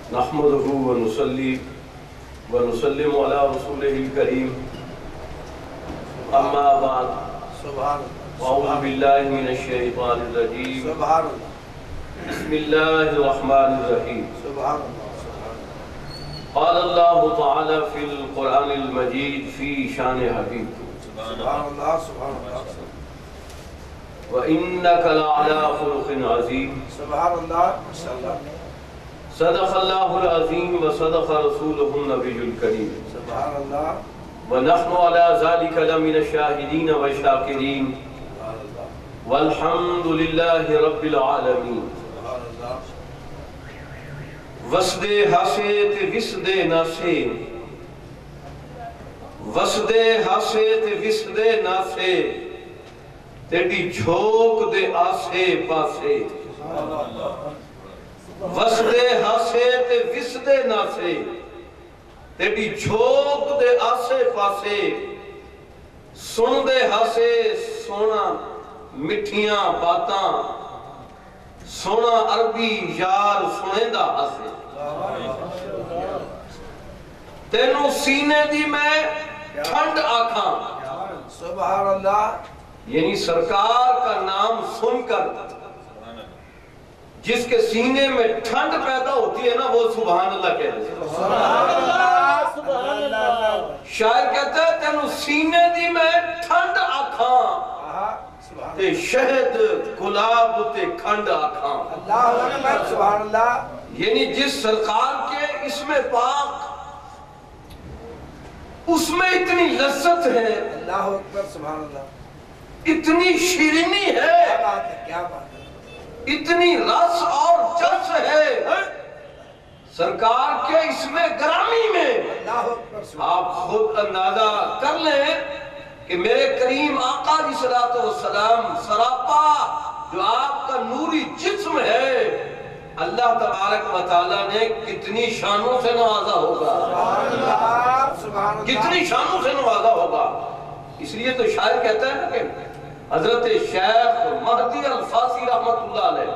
نحمده ونصلي ونسلم على رسوله الكريم اما بعد اعوذ بالله من الشيطان الرجيم بسم الله الرحمن الرحيم قال الله تعالى في القرآن المجيد في شان حبيب وإنك لعلى خلق عظيم صدق الله العظيم وصدق رسوله النبي الكريم ونحن على ذلك لمن الشاهدين والشاكرين والحمد لله رب العالمين وسدے ہاسے تے وسدے ناسے وسدے ہاسے تے وسدے ناسے تیڑی جھوک دے آسے پاسے وسدے ہاسے تے وسدے ناسے تیڑی جھوک دے آسے پاسے سن دے ہاسے سونا مٹھیاں باتاں سونا عربی یار سنیندہ ہاسے تینوں سینے دی میں ٹھنڈ آکھاں سبحان اللہ یعنی سرکار کا نام سن کر جس کے سینے میں ٹھنڈ پیدا ہوتی ہے نا وہ سبحان اللہ کہتے ہیں شاعر کہتا ہے تینوں سینے دی میں ٹھنڈ آکھاں تے شہد گلاب تے کھنڈ آکھاں اللہ اکبر سبحان اللہ یعنی جس سرکار کے اسم پاک اس میں اتنی لذت ہے اللہ اکبر سبحان اللہ اتنی شیرینی کیا ہے بات ہے کیا بات ہے اتنی رس اور جس ہے سرکار کے اسم گرامی میں اللہ اکبر سبحان آپ خود اندازہ کر لیں کہ میرے کریم آقا علیہ السلام سراپا جو آپ کا نوری جسم ہے اللہ تبارک و تعالیٰ نے کتنی شانوں سے نوازا ہوگا اللہ کتنی شانوں سے نوازا ہوگا اس لیے تو شاعر کہتا ہے نا کہ حضرت شیخ مہدی الفاسی رحمت اللہ علیہ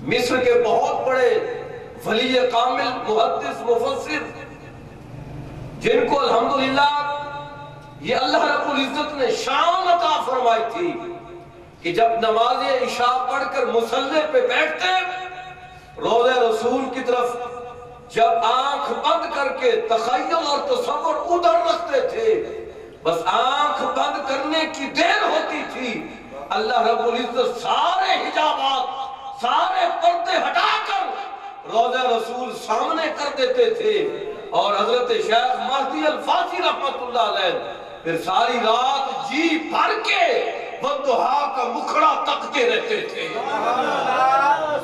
مصر کے بہت بڑے ولی کامل محدث مفسر جن کو الحمدللہ یہ اللہ رب العزت نے شان عطا فرمائی تھی کہ جب نماز عشاء پڑھ کر مصلی پہ بیٹھتے روضہ رسول کی طرف جب آنکھ بند کر کے تخیل اور تصور ادھر رکھتے تھے بس آنکھ بند کرنے کی دیر ہوتی تھی اللہ رب العزت سارے حجابات سارے پردے ہٹا کر روضہ رسول سامنے کر دیتے تھے اور حضرت شیخ مہدی الفاسی رحمت اللہ علیہ پھر ساری رات جی بھر کے بددعا کا مکھڑا تکتے رہتے تھے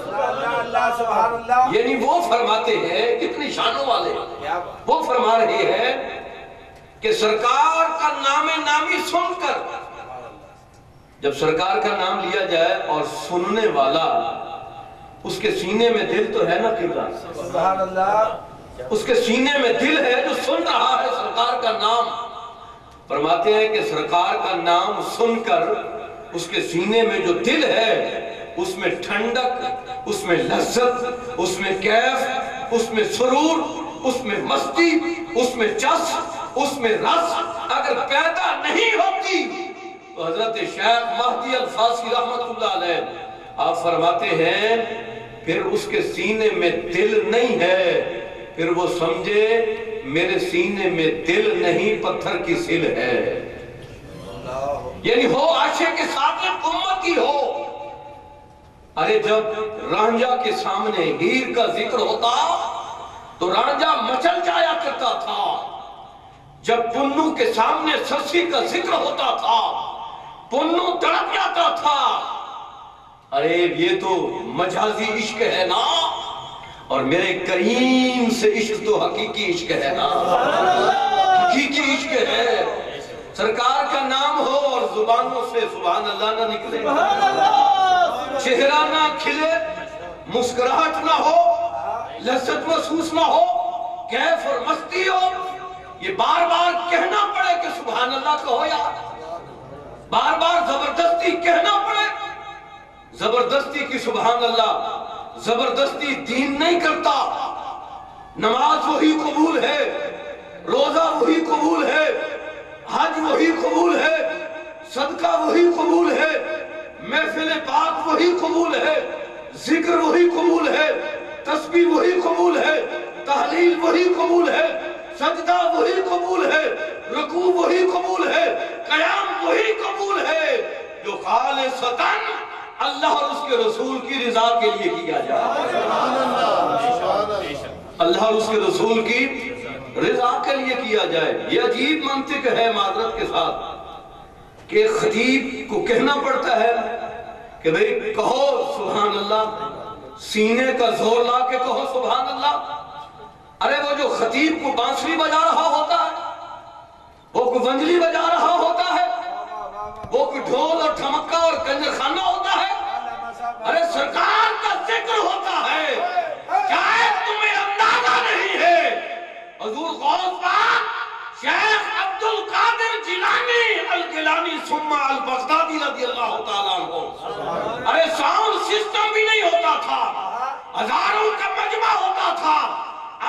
اللہ سبحان اللہ یعنی وہ فرماتے ہیں کتنی شانوں والے کیا بات وہ فرما رہے ہیں کہ سرکار کا نام نامی سن کر جب سرکار کا نام لیا جائے اور سننے والا اس کے سینے میں دل تو ہے نا قبلہ سبحان اللہ اس کے سینے میں دل ہے جو سن رہا ہے سرکار کا نام فرماتے ہیں کہ سرکار کا نام سن کر اس کے سینے میں جو دل ہے اس میں ٹھنڈک اس میں لذت اس میں کیف اس میں سرور اس میں مستی اس میں چس اس میں رس اگر پیدا نہیں ہوتی تو حضرت شیخ مہدی الفاسی رحمت اللہ علیہ آپ فرماتے ہیں پھر اس کے سینے میں دل نہیں ہے پھر وہ سمجھے میرے سینے میں دل نہیں پتھر کی سل ہے یعنی ہو عاشق کے سامنے امتی ہو ارے جب رانجھا کے سامنے ہیر کا ذکر ہوتا تو رانجھا مچل جایا کرتا تھا جب پنو کے سامنے سسی کا ذکر ہوتا تھا پنو تڑپ جاتا تھا ارے یہ تو مجازی عشق ہے نا اور میرے کریم سے عشق تو حقیقی عشق ہے نا حقیقی عشق ہے سرکار کا نام ہو اور زبانوں سے سبحان اللہ نہ نکلے چہرہ نہ کھلے مسکراہٹ نہ ہو لذت محسوس نہ ہو کیف اور مستی ہو یہ بار بار کہنا پڑے کہ سبحان اللہ کہو یار بار بار زبردستی کہنا پڑے زبردستی کی سبحان اللہ زبردستی دین نہیں کرتا نماز وہی قبول ہے، روزہ وہی قبول ہے، حج وہی قبول ہے، صدقہ وہی قبول ہے، محفل پاک وہی قبول ہے، ذکر وہی قبول ہے، تسبیح وہی قبول ہے، تحلیل وہی قبول ہے، سجدہ وہی قبول ہے، رکوع وہی قبول ہے، قیام وہی قبول ہے، جو خالصتاً اللہ اور اس کے رسول کی رضا کے لیے کیا جائے، اللہ اور اس کے رسول کی رضا کے لیے کیا جائے۔ یہ عجیب منطق ہے معذرت کے ساتھ کہ خطیب کو کہنا پڑتا ہے کہ بھئی کہو سبحان اللہ، سینے کا زور لا کے کہو سبحان اللہ۔ ارے وہ جو خطیب کو بانسری بجا رہا ہوتا ہے، وہ کو ونجلی بجا رہا ہوتا ہے، وہ کو ڈھول اور ٹھمکا اور کنجر خانہ ہوتا ہے، ارے سرکار کا ذکر ہوتا ہے، شاید تمہیں اندازہ نہیں ہے۔ حضور غوث پاک شیخ عبد القادر جیلانی الگیلانی ثم البغدادی رضی اللہ تعالیٰ عنہ، ارے ساؤنڈ سسٹم بھی نہیں ہوتا تھا، ہزاروں کا مجمع ہوتا تھا،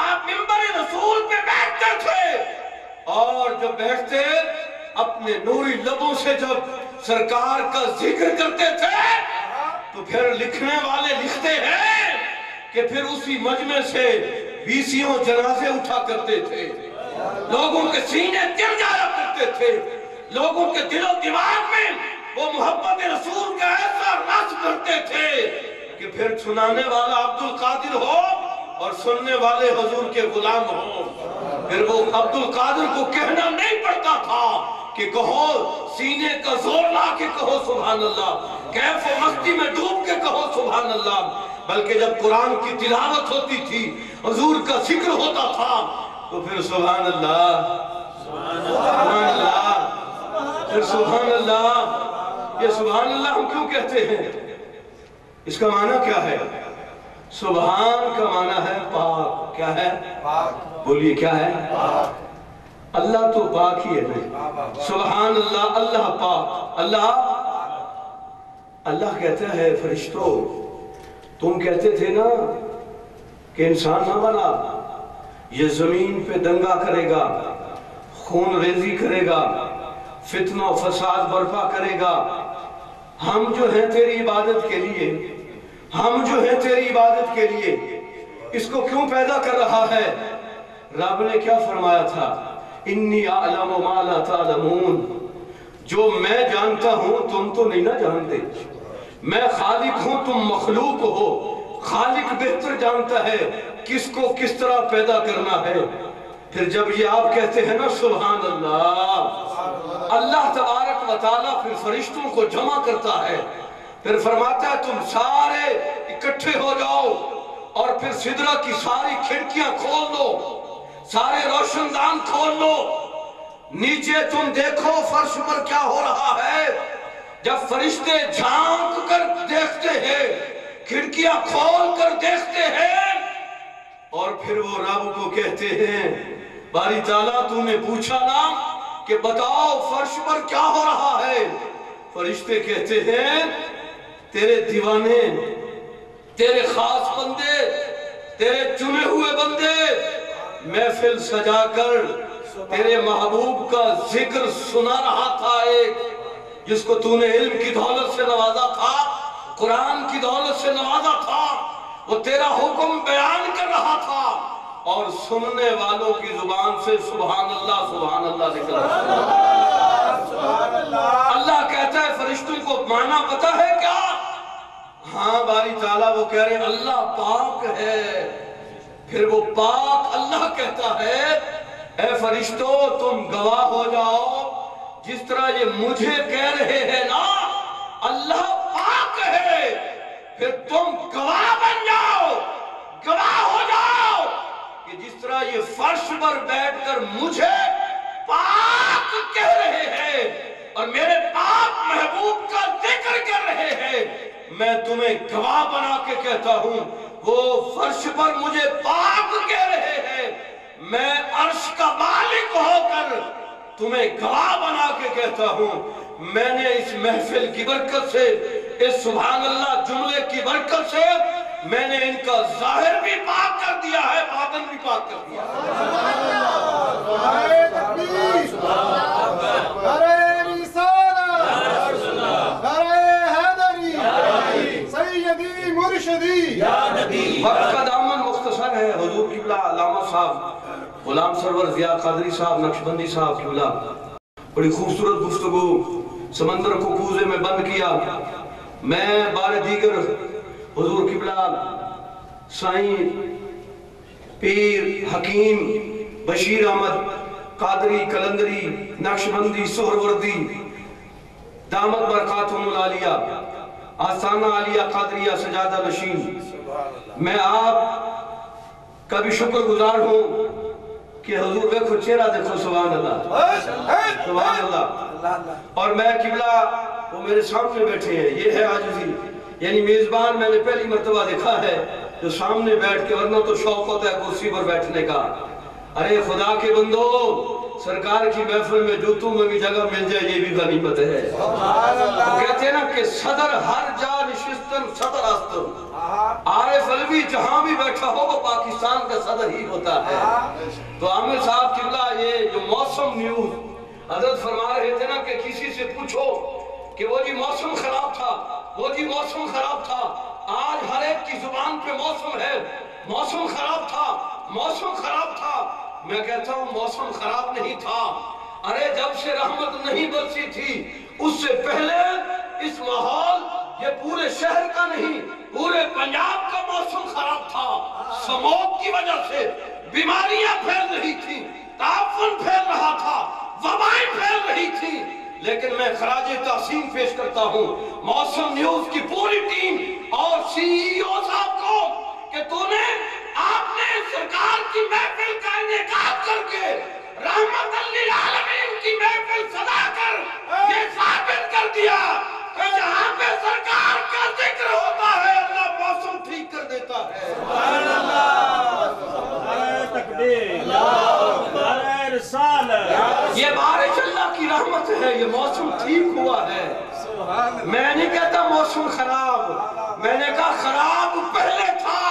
آپ منبر رسول پہ بیٹھتے تھے، اور جب بیٹھتے اپنے نوری لبوں سے جب سرکار کا ذکر کرتے تھے تو پھر لکھنے والے لکھتے ہیں کہ پھر اسی مجمع سے بیسیوں جنازے اٹھا کرتے تھے، لوگوں کے سینے تر جایا کرتے تھے، لوگوں کے دل و دماغ میں وہ محبت رسول کا ایسا رس بھرتے تھے کہ پھر سنانے والا عبد القادر ہو اور سننے والے حضور کے غلام ہوں۔ پھر وہ عبد القادر کو کہنا نہیں پڑتا تھا کہ کہو سینے کا زور لا کے کہو سبحان اللہ، کیف و مستی میں ڈوب کے کہو سبحان اللہ، بلکہ جب قرآن کی تلاوت ہوتی تھی، حضور کا ذکر ہوتا تھا تو پھر سبحان اللہ، سبحان اللہ، پھر سبحان اللہ۔ یہ سبحان اللہ ہم کیوں کہتے ہیں؟ اس کا معنی کیا ہے؟ سبحان کا معنی ہے پاک۔ کیا ہے؟ پاک۔ بولیے کیا ہے؟ پاک۔ اللہ تو پاک ہی ہے نہیں، سبحان اللہ، اللہ پاک، اللہ کہتا ہے فرشتوں تم کہتے تھے نا کہ انسان نہ بنا، یہ زمین پہ دنگا کرے گا، خون ریزی کرے گا، فتنہ و فساد برپا کرے گا، ہم جو ہیں تیری عبادت کے لیے، ہم جو ہیں تیری عبادت کے لیے اس کو کیوں پیدا کر رہا ہے؟ رب نے کیا فرمایا تھا؟ انی اعلم ما لا تعلمون، جو میں جانتا ہوں تم تو نہیں نہ جانتے، میں خالق ہوں تم مخلوق ہو، خالق بہتر جانتا ہے کس کو کس طرح پیدا کرنا ہے۔ پھر جب یہ آپ کہتے ہیں نا سبحان اللہ، اللہ تبارک و تعالیٰ پھر فرشتوں کو جمع کرتا ہے، پھر فرماتا ہے تم سارے اکٹھے ہو جاؤ اور پھر سدرہ کی ساری کھڑکیاں کھول دو، سارے روشن دان کھول لو، نیچے تم دیکھو فرش پر کیا ہو رہا ہے۔ جب فرشتے جھانک کر دیکھتے ہیں، کھڑکیاں کھول کر دیکھتے ہیں، اور پھر وہ رب کو کہتے ہیں باری تعالیٰ تو نے پوچھا نا کہ بتاؤ فرش پر کیا ہو رہا ہے؟ فرشتے کہتے ہیں تیرے دیوانے، تیرے خاص بندے، تیرے چنے ہوئے بندے محفل سجا کر تیرے محبوب کا ذکر سنا رہا تھا، ایک جس کو تو نے علم کی دولت سے نوازا تھا، قرآن کی دولت سے نوازا تھا، وہ تیرا حکم بیان کر رہا تھا، اور سننے والوں کی زبان سے سبحان اللہ نکل رہا تھا۔ اللہ کہتا ہے فرشتوں کو معنی پتہ ہے کیا؟ ہاں باری تعالیٰ وہ کہہ رہے ہیں اللہ پاک ہے، پھر وہ پاک اللہ کہتا ہے اے فرشتوں تم گواہ ہو جاؤ، جس طرح یہ مجھے کہہ رہے ہیں نا اللہ پاک ہے، پھر تم گواہ بن جاؤ، گواہ ہو جاؤ کہ جس طرح یہ فرش پر بیٹھ کر مجھے پاک کہہ رہے ہیں اور میرے پاک محبوب کا ذکر کر رہے ہیں، میں تمہیں گواہ بنا کے کہتا ہوں وہ فرش پر مجھے پاک کہہ رہے ہیں، میں عرش کا مالک ہو کر تمہیں گواہ بنا کے کہتا ہوں، میں نے اس محفل کی برکت سے، اس سبحان اللہ جملے کی برکت سے میں نے ان کا ظاہر بھی پاک کر دیا ہے، باطن بھی پاک پاک کر دیا نعرہ تکبیر، نعرہ رسالت، نعرہ حیدری، سیدی مرشدی وقت کا دامن مختصر ہے. حضور قبلہ علامہ صاحب غلام سرور ضیاء قادری صاحب نقشبندی صاحب قبلہ بڑی خوبصورت گفتگو سمندر کو کوزے میں بند کیا. میں بار دیگر حضور قبلہ سائیں پیر حکیم بشیر احمد قادری کلندری نقشبندی سہروردی دامت برکاتہم العالیہ آستانہ عالیہ قادریہ سجادہ نشین، میں آپ کا بھی شکر گزار ہوں کہ حضور دیکھو چہرہ دیکھو سبحان اللہ سبحان اللہ. اور میں قبلہ وہ میرے سامنے بیٹھے ہیں، یہ ہے عاجزی. یعنی میزبان میں نے پہلی مرتبہ دیکھا ہے جو سامنے بیٹھ کے، ورنہ تو شوق ہوتا ہے کرسی پر بیٹھنے کا. ارے خدا کے بندو، سرکار کی محفل میں جوتوں میں بھی جگہ مل جائے یہ بھی غنیمت ہے. وہ کہتے ہیں نا کہ صدر ہر جا نشستن صدر استن، عارف علوی جہاں بھی بیٹھا ہو وہ پاکستان کا صدر ہی ہوتا ہے. تو عامر صاحب قبلہ یہ جو موسم نیوز حضرت فرما رہے تھے نا کہ کسی سے پوچھو کہ وہ جی موسم خراب تھا، وہ جی موسم خراب تھا. آج ہر ایک کی زبان پہ موسم ہے، موسم خراب تھا، موسم خراب تھا. میں کہتا ہوں موسم خراب نہیں تھا. ارے جب سے رحمت نہیں برسی تھی اس سے پہلے اس ماحول یہ پورے شہر کا نہیں پورے پنجاب کا موسم خراب تھا. سموگ کی وجہ سے بیماریاں پھیل رہی تھی، تعفن پھیل رہا تھا، وبائیں پھیل رہی تھی. لیکن میں خراج تحسین پیش کرتا ہوں موسم نیوز کی پوری ٹیم اور سی ای او صاحب کو کہ آپ نے سرکار کی محفل کا انعقاد کر کے رحمت للعالمین کی محفل سجا کر یہ ثابت کر دیا کہ جہاں پہ سرکار کا ذکر ہوتا ہے اللہ موسم ٹھیک کر دیتا ہے. سبحان اللہ، نعرہ تکبیر، نعرہ رسالت. یہ بارش اللہ کی رحمت ہے، یہ موسم ٹھیک ہوا ہے. میں نہیں کہتا موسم خراب، میں نے کہا خراب پہلے تھا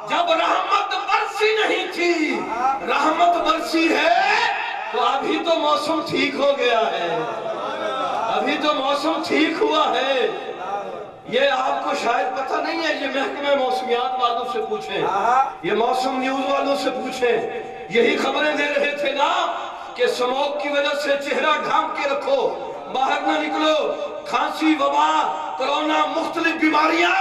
جب رحمت برسی نہیں تھی. رحمت برسی ہے تو ابھی تو موسم ٹھیک ہو گیا ہے، ابھی تو موسم ٹھیک ہوا ہے. یہ آپ کو شاید پتہ نہیں ہے، یہ محکمہ موسمیات والوں سے پوچھیں، یہ موسم نیوز والوں سے پوچھیں. یہی خبریں دے رہے تھے نا کہ سموگ کی وجہ سے چہرہ ڈھانپ کے رکھو، باہر نہ نکلو، کھانسی وبا کرونا مختلف بیماریاں.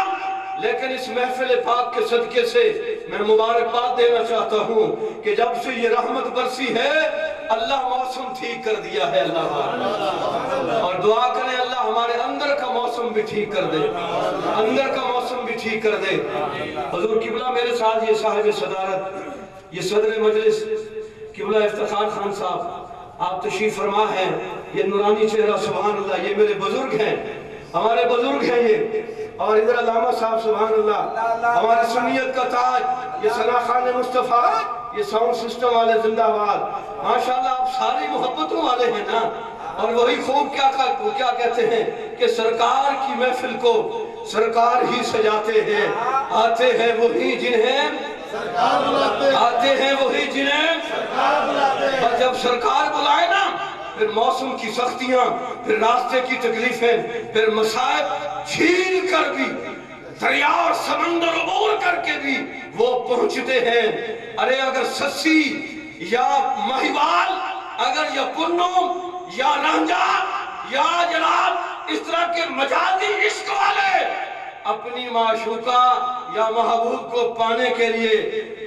لیکن اس محفل پاک کے صدقے سے میں مبارکباد دینا چاہتا ہوں کہ جب سے یہ رحمت برسی ہے اللہ موسم ٹھیک کر دیا ہے. اللہ بار اور دعا کریں اللہ ہمارے اندر کا موسم بھی ٹھیک کر دے، اندر کا موسم بھی ٹھیک کر دے. حضور قبلہ میرے ساتھ یہ صاحب صدارت، یہ صدر مجلس قبلہ افتخار خان صاحب آپ تشریف فرما ہیں. یہ نورانی چہرہ سبحان اللہ، یہ میرے بزرگ ہیں، ہمارے بزرگ ہیں یہ. اور ادھر علامہ صاحب سبحان اللہ ہمارے سنیت کا تاج، یہ ثنا خان مصطفیٰ، یہ ساؤنڈ سسٹم والے زندہ باد. ماشاءاللہ آپ ساری محبتوں والے ہیں نا. اور وہی خوب کیا کہتے ہیں کہ سرکار کی محفل کو سرکار ہی سجاتے ہیں. آتے ہیں وہی جنہیں آتے ہیں وہی جنہیں اور جب سرکار بلائے نا پھر موسم کی سختیاں، پھر راستے کی تکلیفیں، پھر مصائب جھیل کر بھی دریا اور سمندر عبور کر کے بھی وہ پہنچتے ہیں. ارے اگر سسی یا مہیوال، اگر یا کنو یا رنجا یا جناب اس طرح کے مجازی عشق والے اپنی معشوقہ یا محبوب کو پانے کے لیے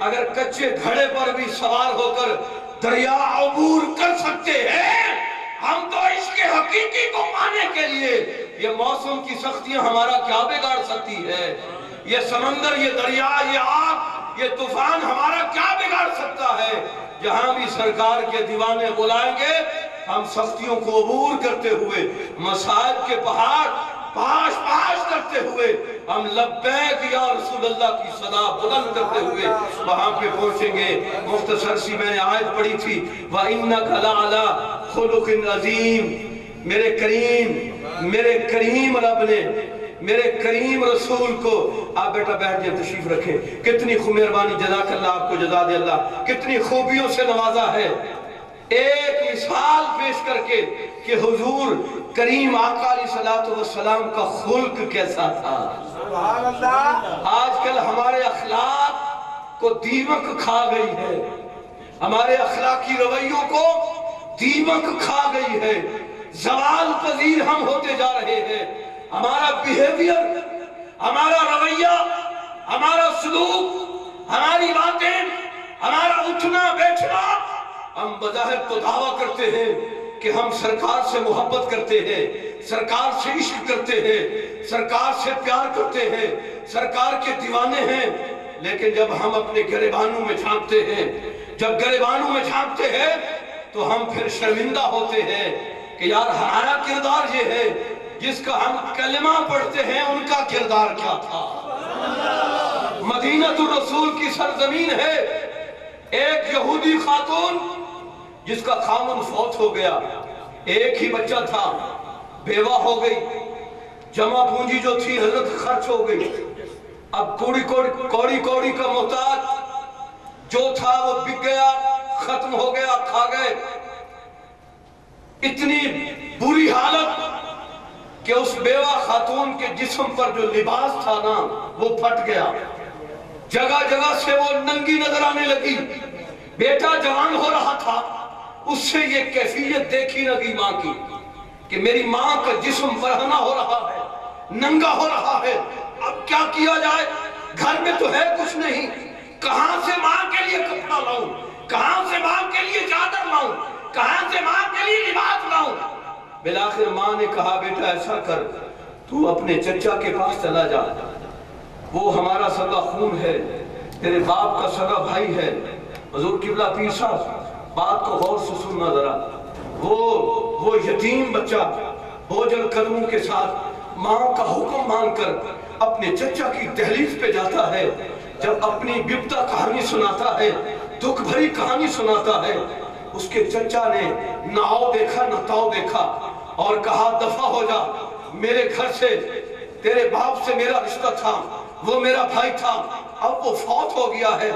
اگر کچے گھڑے پر بھی سوار ہو کر دریا عبور کر سکتے ہیں، ہم تو عشق حقیقی کو پانے کے لیے یہ موسم کی سختیاں ہمارا کیا بگاڑ سکتی ہے؟ یہ سمندر، یہ دریا، یہ آگ، یہ طوفان ہمارا کیا بگاڑ سکتا ہے؟ جہاں بھی سرکار کے دیوانے بلائیں گے ہم سختیوں کو عبور کرتے ہوئے، مصائب کے پہاڑ پاش پاش کرتے ہوئے ہم لبیک یا رسول اللہ کی صدا بلند کرتے ہوئے وہاں پہ پہنچیں گے. مختصر سی میں نے آیت پڑھی تھی وَإِنَّكَ لَعَلَىٰ خُلُقٍ عَظِيمٍ. میرے کریم رب نے میرے کریم رسول کو آپ بیٹا بیٹھ جائیں تشریف رکھیں کتنی مہربانی جزاک اللہ آپ کو جزا دے اللہ کتنی خوبیوں سے نوازا ہے ایک مثال پیش کر کے کہ حضور کریم آقا علیہ السلام کا خلق کیسا تھا سبحان اللہ آج کل ہمارے اخلاق کو دیمک کھا گئی ہے ہمارے اخلاقی رویوں کو دیمک کھا گئی ہے زوال پذیر ہم ہوتے جا رہے ہیں ہمارا بیہیویئر ہمارا رویہ ہمارا سلوک ہماری باتیں ہمارا اٹھنا بیٹھنا ہم بظاہر تو دعویٰ کرتے ہیں کہ ہم سرکار سے محبت کرتے ہیں سرکار سے عشق کرتے ہیں سرکار سے پیار کرتے ہیں سرکار کے دیوانے ہیں لیکن جب ہم اپنے گریبانوں میں جھانکتے ہیں جب گریبانوں میں جھانکتے ہیں تو ہم پھر شرمندہ ہوتے ہیں کہ یار ہمارا کردار یہ ہے جس کا ہم کلمہ پڑھتے ہیں ان کا کردار کیا تھا مدینہ الرسول کی سرزمین ہے ایک یہودی خاتون جس کا خامن فوت ہو گیا ایک ہی بچہ تھا بیوہ ہو گئی جمع پونجی جو تھی حضرت خرچ ہو گئی اب کوڑی کا محتاج جو تھا وہ بک گیا ختم ہو گیا کھا گئے اتنی بری حالت کہ اس بیوہ خاتون کے جسم پر جو لباس تھا نا وہ پھٹ گیا جگہ جگہ سے وہ ننگی نظر آنے لگی بیٹا جوان ہو رہا تھا اس سے یہ کیفیت دیکھی نہ گئی ماں کی کہ میری ماں کا جسم برہنہ ہو رہا ہے ننگا ہو رہا ہے اب کیا کیا جائے گھر میں تو ہے کچھ نہیں کہاں سے ماں کے لیے کپڑا لاؤں کہاں سے ماں کے لیے چادر لاؤں کہاں سے ماں کے لیے لباس لاؤں بالآخر ماں نے کہا بیٹا ایسا کر تو اپنے چچا کے پاس چلا جا وہ ہمارا سگا خون ہے تیرے باپ کا سگا بھائی ہے حضور قبلہ پیر صاحب بات کو غور سے سننا ذرا وہ یتیم بچہ بوجھل قدموں کے ساتھ ماں کا حکم مان کر اپنے چچا کی دہلیز پہ جاتا ہے جب اپنی بپتا کہانی سناتا ہے دکھ بھری کہانی سناتا ہے اس کے چچا نے نہ آؤ دیکھا نہ تاؤ دیکھا اور کہا دفع ہو جا میرے گھر سے تیرے باپ سے میرا رشتہ تھا وہ میرا بھائی تھا اب وہ فوت ہو گیا ہے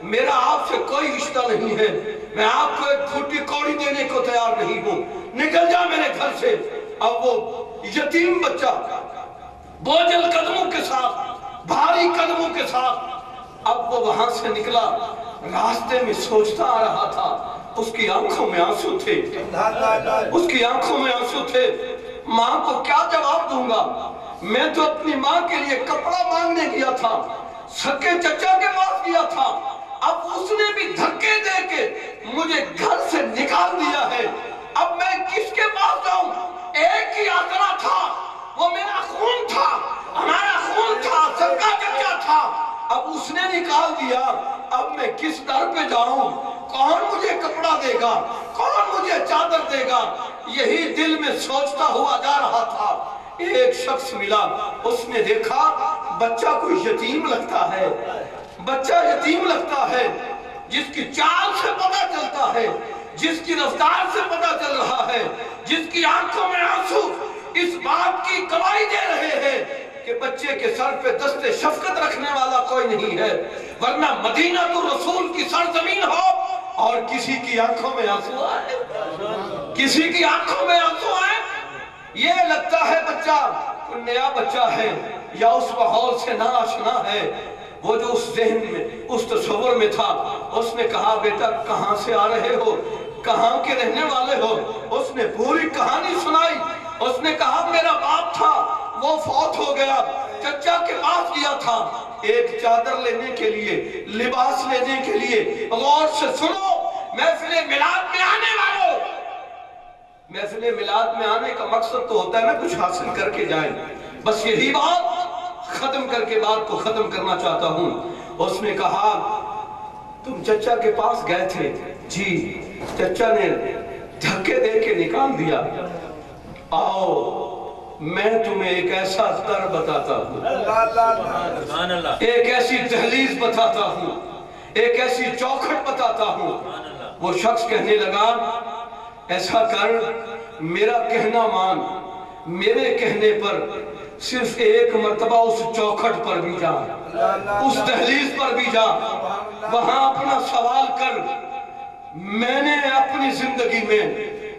میرا آپ سے کوئی رشتہ نہیں ہے میں آپ کو ایک پھوٹی کوڑی دینے کو تیار نہیں ہوں نکل جا میرے گھر سے اب وہ یتیم بچہ بوجھل قدموں کے ساتھ بھاری قدموں کے ساتھ اب وہ وہاں سے نکلا راستے میں سوچتا آ رہا تھا اس کی آنکھوں میں آنسو تھے اس کی آنکھوں میں آنسو تھے ماں کو کیا جواب دوں گا میں تو اپنی ماں کے لیے کپڑا مانگنے گیا تھا سکے چچا کے پاس گیا تھا اب اس نے بھی دھکے دے کے مجھے گھر سے نکال دیا ہے اب میں کس کے پاس جاؤں ایک ہی آسرا تھا وہ میرا خون تھا ہمارا خون تھا سکا چچا تھا اب اس نے نکال دیا اب میں کس در پہ جاؤں کون مجھے کپڑا دے گا کون مجھے چادر دے گا یہی دل میں سوچتا ہوا جا رہا تھا ایک شخص ملا اس نے دیکھا بچہ کوئی یتیم لگتا ہے بچہ یتیم لگتا ہے جس کی چال سے پتہ چلتا ہے جس کی رفتار سے پتہ چل رہا ہے جس کی آنکھوں میں آنسو اس بات کی گواہی دے رہے ہیں کہ بچے کے سر پہ دست شفقت رکھنے والا کوئی نہیں ہے ورنہ مدینہ الرسول کی سرزمین ہو اور کسی کی آنکھوں میں آنسو آئے کسی کی آنکھوں میں آنسو آئے یہ لگتا ہے بچہ کوئی نیا بچہ ہے یا اس ماحول سے ناآشنا ہے وہ جو اس ذہن میں اس تصور میں تھا اس نے کہا بیٹا کہاں سے آ رہے ہو کہاں کے رہنے والے ہو اس نے پوری کہانی سنائی اس نے کہا میرا باپ تھا وہ فوت ہو گیا چچا کے پاس گیا تھا ایک چادر لینے کے لیے لباس لینے کے لیے غور سے سنو محفل میلاد میں آنے والوں محفل میلاد میں آنے کا مقصد تو ہوتا ہے نا کچھ حاصل کر کے جائیں بس یہی بات ختم کر کے بات کو ختم کرنا چاہتا ہوں اس نے کہا تم چچا کے پاس گئے تھے جی چچا نے دھکے دے کے نکال دیا آؤ میں تمہیں ایک ایسا در بتاتا ہوں ایک ایسی دہلیز بتاتا ہوں ایک ایسی چوکھٹ بتاتا ہوں وہ شخص کہنے لگا ایسا کر میرا کہنا مان میرے کہنے پر صرف ایک مرتبہ اس چوکھٹ پر بھی جا، اس دہلیز پر بھی جا، وہاں اپنا سوال کر۔ میں نے اپنی زندگی میں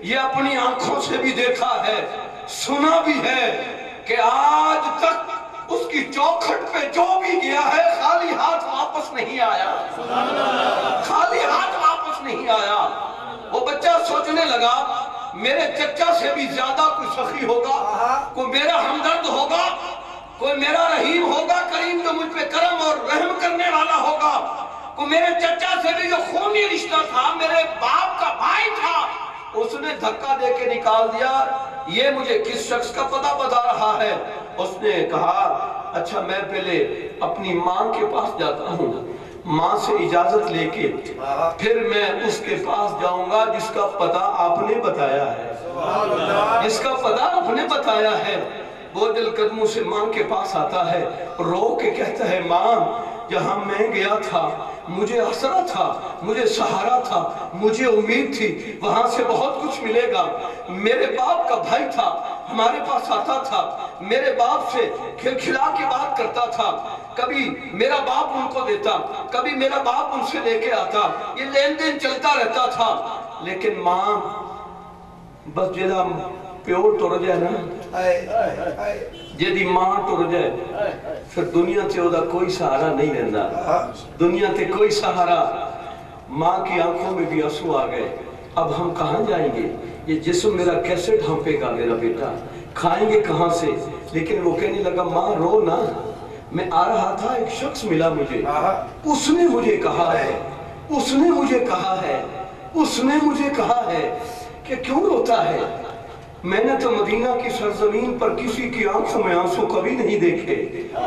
یہ اپنی آنکھوں سے بھی دیکھا ہے، سنا بھی ہے کہ آج تک اس کی چوکھٹ پہ جو بھی گیا ہے خالی ہاتھ واپس نہیں آیا، خالی ہاتھ واپس نہیں آیا۔ وہ بچہ سوچنے لگا میرے چچا سے بھی زیادہ کوئی سخی ہوگا، کوئی میرا ہمدرد ہوگا، کوئی میرا رحیم ہوگا، کریم جو مجھ پہ کرم اور رحم کرنے والا ہوگا، کوئی میرے چچا سے بھی جو خونی رشتہ تھا، میرے باپ کا بھائی تھا۔ اس نے دھکا دے کے نکال دیا، یہ مجھے کس شخص کا پتہ بتا رہا ہے۔ اس نے کہا اچھا میں پہلے اپنی ماں کے پاس جاتا ہوں، ماں سے اجازت لے کے پھر میں اس کے پاس جاؤں گا جس کا پتہ آپ نے بتایا ہے، جس کا پتہ آپ نے بتایا ہے۔ وہ دل قدموں سے ماں کے پاس آتا ہے، رو کے کہتا ہے ماں جہاں میں گیا تھا مجھے آسرا تھا، مجھے سہارا تھا، مجھے امید تھی وہاں سے بہت کچھ ملے گا۔ میرے باپ کا بھائی تھا، ہمارے پاس آتا تھا، میرے باپ سے کھلکھلا کے بات کرتا تھا، کبھی میرا باپ ان کو دیتا، کبھی میرا باپ ان سے لے کے آتا، یہ لین دین چلتا رہتا تھا۔ لیکن ماں بس جیدہ پیو ٹر جائے نا، جیدی ماں ٹر جائے پھر دنیا تے ہودا کوئی سہارا نہیں رہندا، دنیا تے کوئی سہارا۔ ماں کی آنکھوں میں بھی آنسو آ گئے، اب ہم کہاں جائیں گے؟ یہ جسم میرا کیسے ڈھانپے گا میرا بیٹا، کھائیں گے کہاں سے؟ لیکن وہ کہنے لگا ماں رو نا، میں آ رہا تھا ایک شخص ملا مجھے، اس نے مجھے کہا ہے، اس نے مجھے کہا ہے، اس نے مجھے کہا ہے کہ کیوں روتا ہے؟ میں نے تو مدینہ کی سرزمین پر کسی کی آنکھوں میں آنسو کبھی نہیں دیکھے،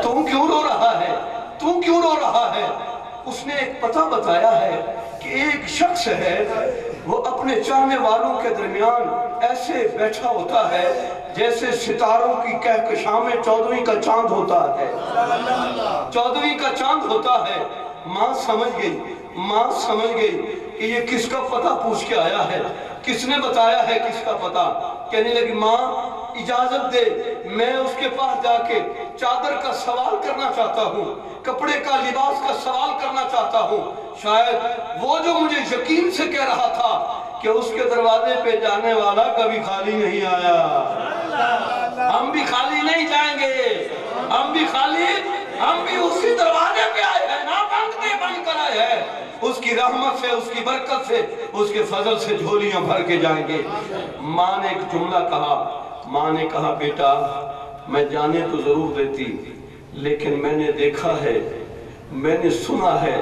تو کیوں رو رہا ہے؟ تو کیوں رو رہا ہے؟ اس نے ایک پتہ بتایا ہے کہ ایک شخص ہے وہ اپنے چاہنے والوں کے درمیان ایسے بیٹھا ہوتا ہے جیسے ستاروں کی کہکشاں میں 14ویں کا چاند ہوتا ہے، 14ویں کا چاند ہوتا ہے۔ ماں سمجھ گئی، ماں سمجھ گئی کہ یہ کس کا پتہ پوچھ کے آیا ہے، کس نے بتایا ہے کس کا پتہ۔ کہنے لگی ماں اجازت دے میں اس کے پاس جا کے چادر کا سوال کرنا چاہتا ہوں، کپڑے کا لباس کا سوال کرنا چاہتا ہوں، شاید وہ جو مجھے یقین سے کہہ رہا تھا کہ اس کے دروازے پہ جانے والا کبھی خالی نہیں آیا، ہم بھی خالی نہیں جائیں گے، ہم بھی اسی دروازے پہ آئے ہیں، نہ مانگتے بن کر آئے ہیں، اس کی رحمت سے، اس کی برکت سے، اس کے فضل سے جھولیاں بھر کے جائیں گے۔ ماں نے ایک جملہ کہا، ماں نے کہا بیٹا میں جانے تو ضرور دیتی لیکن میں نے دیکھا ہے، میں نے سنا ہے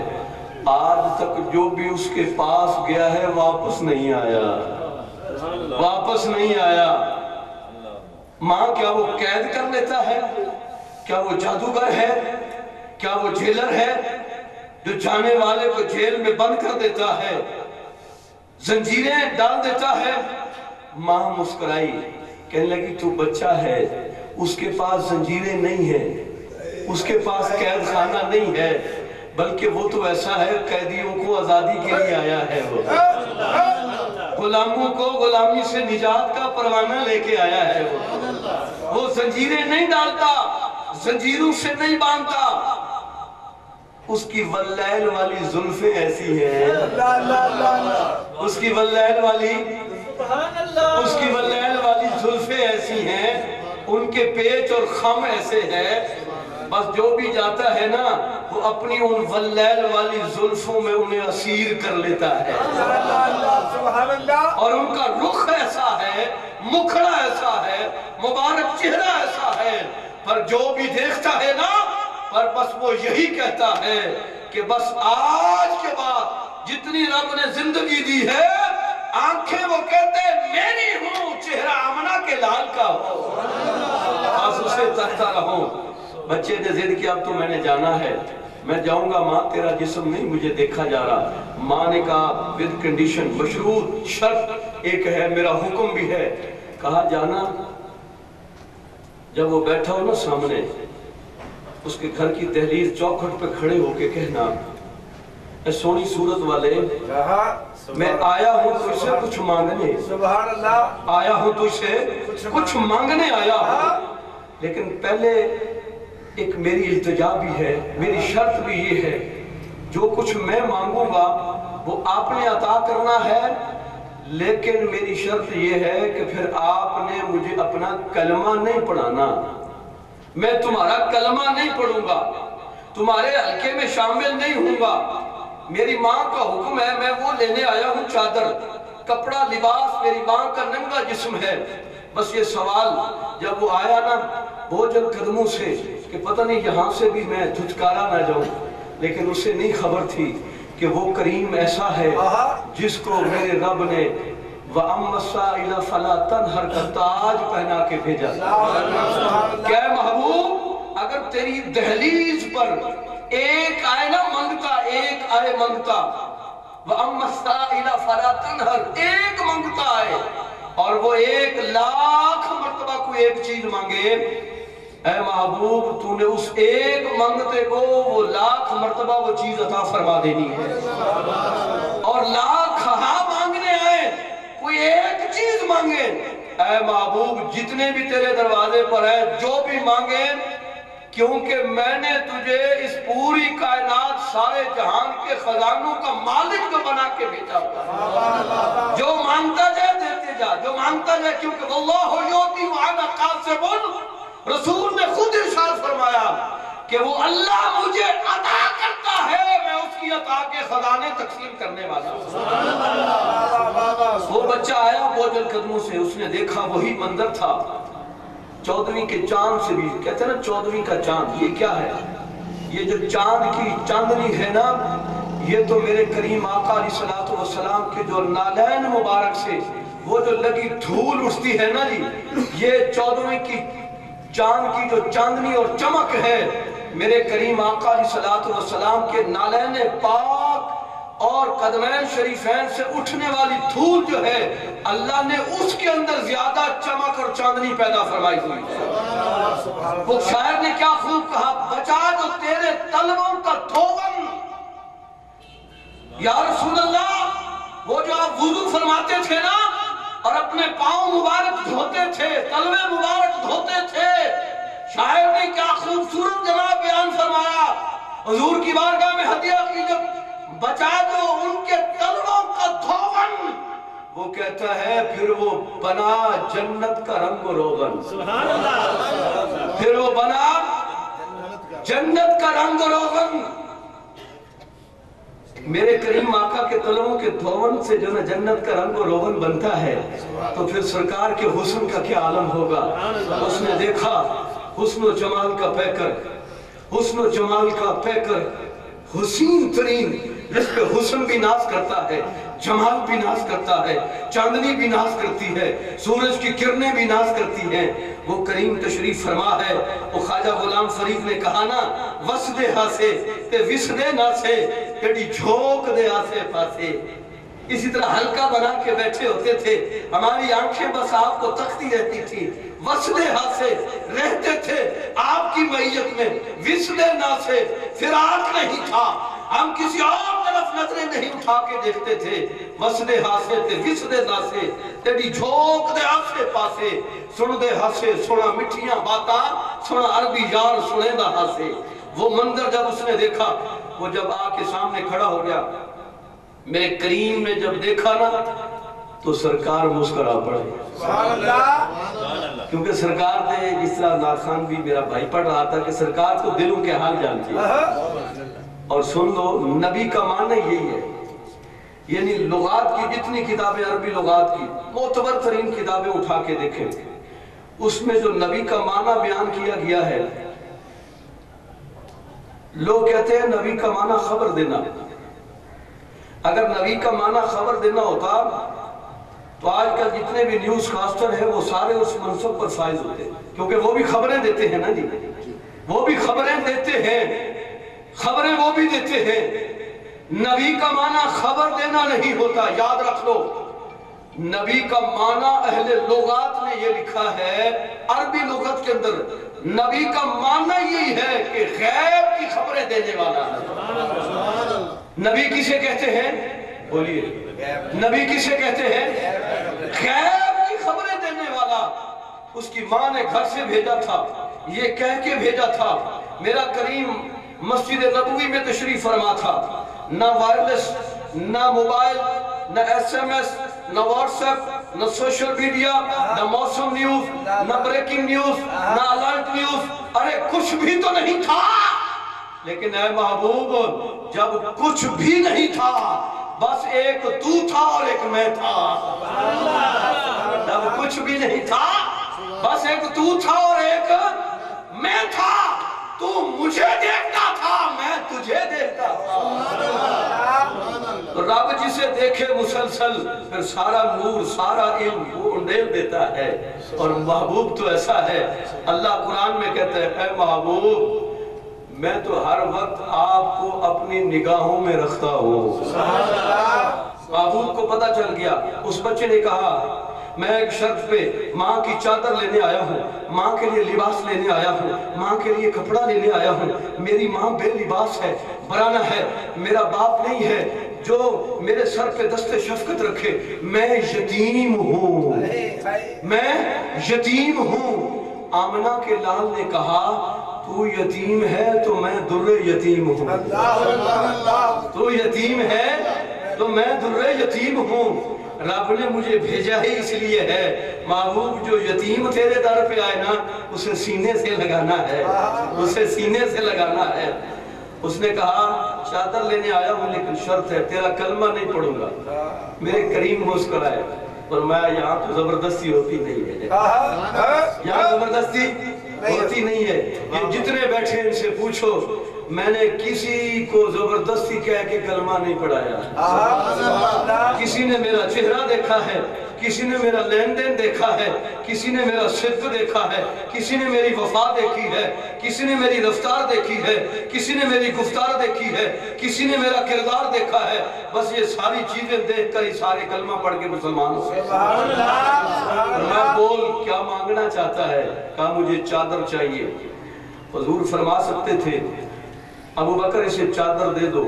آج تک جو بھی اس کے پاس گیا ہے واپس نہیں آیا، واپس نہیں آیا۔ ماں کیا وہ قید کر لیتا ہے؟ کیا وہ جادوگر ہے؟ کیا وہ جیلر ہے جو جانے والے کو جیل میں بند کر دیتا ہے، زنجیریں ڈال دیتا ہے؟ ماں مسکرائی، کہنے لگی تو بچہ ہے، اس کے پاس زنجیریں نہیں ہیں، اس کے پاس قید خانہ نہیں ہے، بلکہ وہ تو ایسا ہے قیدیوں کو آزادی کے لیے آیا ہے، وہ غلاموں کو غلامی سے نجات کا پروانہ لے کے آیا ہے، وہ زنجیریں نہیں ڈالتا، زنجیروں سے نہیں باندھتا۔ اس کی واللیل والی زلفیں ایسی ہیں، اس کی واللیل والی زلفیں ایسی ہیں، ان کے پیچ اور خم ایسے ہیں، بس جو بھی جاتا ہے نا وہ اپنی ان واللیل والی زلفوں میں انہیں اسیر کر لیتا ہے، اور ان کا رخ ایسا ہے، مکھڑا ایسا ہے، مبارک چہرہ ایسا ہے، پر جو بھی دیکھتا ہے نا پر بس وہ یہی کہتا ہے کہ بس آج کے بعد جتنی رب نے زندگی دی ہے آنکھیں وہ کہتے ہیں میری ہوں، چہرہ آمنہ کے لال کا ہو، بس اسے تکتا رہوں۔ بچے نے ضد کیا اب تو میں نے جانا ہے، میں جاؤں گا ماں، تیرا جسم نہیں مجھے دیکھا جا رہا۔ ماں نے کہا ود کنڈیشن، مشروط شرط ایک ہے، میرا حکم بھی ہے۔ کہا جانا، جب وہ بیٹھا ہو نا سامنے اس کے گھر کی دہلیز چوکھٹ پہ کھڑے ہو کے کہنا اے سونی صورت والے میں آیا ہوں تو اسے کچھ مانگنے، آیا ہوں تو اسے کچھ مانگنے آیا ہوں، لیکن پہلے ایک میری التجا بھی ہے، میری شرط بھی یہ ہے، جو کچھ میں مانگوں گا وہ آپ نے عطا کرنا ہے، لیکن میری شرط یہ ہے کہ پھر آپ نے مجھے اپنا کلمہ نہیں پڑھانا، میں تمہارا کلمہ نہیں پڑھوں گا، تمہارے حلقے میں شامل نہیں ہوں گا۔ میری ماں کا حکم ہے، میں وہ لینے آیا ہوں چادر، کپڑا، لباس، میری ماں کا ننگا جسم ہے۔ بس یہ سوال جب وہ آیا نا بوجھل قدموں سے کہ پتہ نہیں یہاں سے بھی میں دھتکارا نہ جاؤں، لیکن اسے نہیں خبر تھی کہ وہ کریم ایسا ہے جس کو میرے رب نے وَأَمَّا السَّائِلَ فَلَا تَنْهَرْ کا تاج پہنا کے بھیجا۔ کہ محبوب اگر تیری دہلیز پر ایک آئے نہ منگتا، ایک آئے منگتا، وَأَمَّا السَّائِلَ فَلَا تَنْهَرْ ایک منگتا ہے اور وہ 1,00,000 مرتبہ کوئی ایک چیز مانگے، اے محبوب تو نے اس ایک منگتے کو وہ 1,00,000 مرتبہ وہ چیز عطا فرما دینی ہے، اور 1,00,000 ہاں مانگنے آئے کوئی ایک چیز مانگے، اے محبوب جتنے بھی تیرے دروازے پر ہیں جو بھی مانگے، کیونکہ میں نے تجھے اس پوری کائنات سارے جہان کے خزانوں کا مالک جو بنا کے بھیجا ہوا، جو مانگتا جائے دیتے جا، جو مانگتا جائے، کیونکہ واللہ یعطی وأنا قاسم، رسول نے خود ارشاد فرمایا کہ وہ اللہ مجھے عطا کرتا ہے، میں اس کی عطا کے خزانے تقسیم کرنے والا ہوں۔ وہ بچہ آیا بوجھل قدموں سے، اس نے دیکھا وہی منظر تھا، 14ویں کے چاند سے بھی، کہتے ہیں نا 14ویں کا چاند، یہ کیا ہے؟ یہ جو چاند کی چاندنی ہے نا، یہ تو میرے کریم آقا علیہ السلام کے جو نالین مبارک سے وہ جو لگی دھول اٹھتی ہے نا جی، یہ 14ویں کی چاند کی جو چاندنی اور چمک ہے، میرے کریم آقا علیہ السلام کے نالین پاک اور قدمین شریفین سے اٹھنے والی دھول جو ہے، اللہ نے اس کے اندر زیادہ چمک اور چاندنی پیدا فرمائی ہوئی ہے۔ وہ شاعر نے کیا خوب کہا، بچا جو تیرے طلبوں کا دھوون، یا رسول اللہ وہ جو آپ وضو فرماتے تھے نا اور اپنے پاؤں مبارک دھوتے تھے، تلوے مبارک دھوتے تھے، شاعر نے کیا خوبصورت جناب بیان فرمایا، حضور کی بارگاہ میں ہدیہ کی جب بچا جو ان کے تلووں کا دھوون، وہ کہتا ہے پھر وہ بنا جنت کا رنگ و روغن، سبحان اللہ، پھر وہ بنا جنت کا رنگ و روغن۔ میرے کریم آقا کے تلووں کے دھون سے جو نا جنت کا رنگ و روغن بنتا ہے، تو پھر سرکار کے حسن کا کیا عالم ہوگا۔ اس نے دیکھا حسن و جمال کا پیکر، حسن و جمال کا پیکر، حسین ترین، جس پہ حسن بھی ناز کرتا ہے، جمال بھی ناز کرتا ہے، چاندنی بھی ناز کرتی ہے، سورج کی کرنیں بھی ناز کرتی ہیں، وہ کریم تشریف فرما ہے۔ وہ خواجہ غلام فرید نے کہا نا، وسدے ہاسے تے وسدے ناسے کڑی جھوک دے آسے پاسے، اسی طرح حلقہ بنا کے بیٹھے ہوتے تھے، ہماری آنکھیں بس آپ کو تکتی رہتی تھی، وسدے ہاسے رہتے تھے آپ کی معیت میں، وسدے ناسے فراق نہیں تھا، ہم کسی اور طرف نظریں نہیں اٹھا کے دیکھتے تھے، وسدے ہاسے تے وسدے ناسے تیری جھوک دے آسے پاسے، سن دے ہاسے سنا مٹھیاں باتا، سنا عربی یار سنے دا ہاسے۔ وہ منظر جب اس نے دیکھا، وہ جب آ کے سامنے کھڑا ہو گیا، میرے کریم نے جب دیکھا نا تو سرکار مسکرا پڑے، سبحان اللہ، کیونکہ سرکار نے جس طرح ناخان بھی میرا بھائی پڑھ رہا تھا کہ سرکار تو دلوں کے حال جانتی ہے۔ اور سن لو، نبی کا معنی یہی ہے، یعنی لغات کی جتنی کتابیں عربی لغات کی معتبر ترین کتابیں اٹھا کے دیکھیں، اس میں جو نبی کا معنی بیان کیا گیا ہے، لوگ کہتے ہیں نبی کا معنی خبر دینا۔ اگر نبی کا معنی خبر دینا ہوتا تو آج کل جتنے بھی نیوز کاسٹر ہیں وہ سارے اس منصب پر فائز ہوتے، کیونکہ وہ بھی خبریں دیتے ہیں نا جی، وہ بھی خبریں دیتے ہیں، خبریں وہ بھی دیتے ہیں۔ نبی کا معنی خبر دینا نہیں ہوتا، یاد رکھ لو، نبی کا معنی اہل لغات نے یہ لکھا ہے، عربی لغت کے اندر نبی کا معنی یہی ہے کہ غیب کی خبریں دینے والا ہے۔ نبی کسے کہتے ہیں؟ بولیے، نبی کسے کہتے ہیں؟ غیب کی خبریں دینے والا۔ اس کی ماں نے گھر سے بھیجا تھا، یہ کہہ کے بھیجا تھا میرا کریم مسجد نبوی میں تشریف فرما تھا، نہ وائرلیس، نہ موبائل، نہ ایس ایم ایس، نہ واٹس ایپ، نہ سوشل میڈیا، نہ موسم نیوز، نہ بریکنگ نیوز، نہ الرٹ نیوز، ارے کچھ بھی تو نہیں تھا۔ لیکن اے محبوب جب کچھ بھی نہیں تھا بس ایک تو تھا اور ایک میں تھا۔ جب کچھ بھی نہیں تھا بس ایک تو تھا اور ایک میں تھا۔ تو مجھے دیکھتا تھا میں تجھے دیکھتا تھا۔ رب جسے دیکھے مسلسل پھر سارا نور سارا علم وہ انڈیل دیتا ہے۔ اور محبوب تو ایسا ہے، اللہ قرآن میں کہتا ہے اے محبوب میں تو ہر وقت آپ کو اپنی نگاہوں میں رکھتا ہوں۔ محبوب کو پتہ چل گیا، اس بچے نے کہا میں ایک شرط پہ ماں کی چادر لینے آیا ہوں، ماں کے لیے لباس لینے آیا ہوں، ماں کے لیے کپڑا لینے آیا ہوں، میری ماں بے لباس ہے، برانہ ہے، میرا باپ نہیں ہے جو میرے سر پہ دست شفقت رکھے، میں یتیم ہوں، میں یتیم ہوں۔ آمنہ کے لال نے کہا تو یتیم ہے تو میں در یتیم ہوں، تو یتیم ہے تو میں در یتیم ہوں۔ رب نے مجھے بھیجا ہی اس لیے ہے محبوب جو یتیم تیرے در پہ آئے نا اسے سینے سے لگانا ہے، اسے سینے سے لگانا ہے۔ اس نے کہا چادر لینے آیا ہوں لیکن شرط ہے تیرا کلمہ نہیں پڑھوں گا۔ میرے کریم مسکرائے اور میں یہاں تو زبردستی ہوتی نہیں ہے، یہاں زبردستی ہوتی نہیں ہے۔ یہ جتنے بیٹھے ان سے پوچھو میں نے کسی کو زبردستی کہہ کے کلمہ نہیں پڑھایا۔ کسی نے میرا چہرہ دیکھا ہے، کسی نے میرا لین دین دیکھا ہے، کسی نے میرا صدق دیکھا ہے، کسی نے میری وفا دیکھی ہے، کسی نے میری رفتار دیکھی ہے، کسی نے میری گفتار دیکھی ہے، کسی نے میرا کردار دیکھا ہے۔ بس یہ ساری چیزیں دیکھ کر ہی سارے کلمہ پڑھ کے مسلمان ہو گئے۔ میں بول کیا مانگنا چاہتا ہے؟ کہا مجھے چادر چاہیے۔ حضور فرما سکتے تھے ابو بکر اسے چادر دے دو،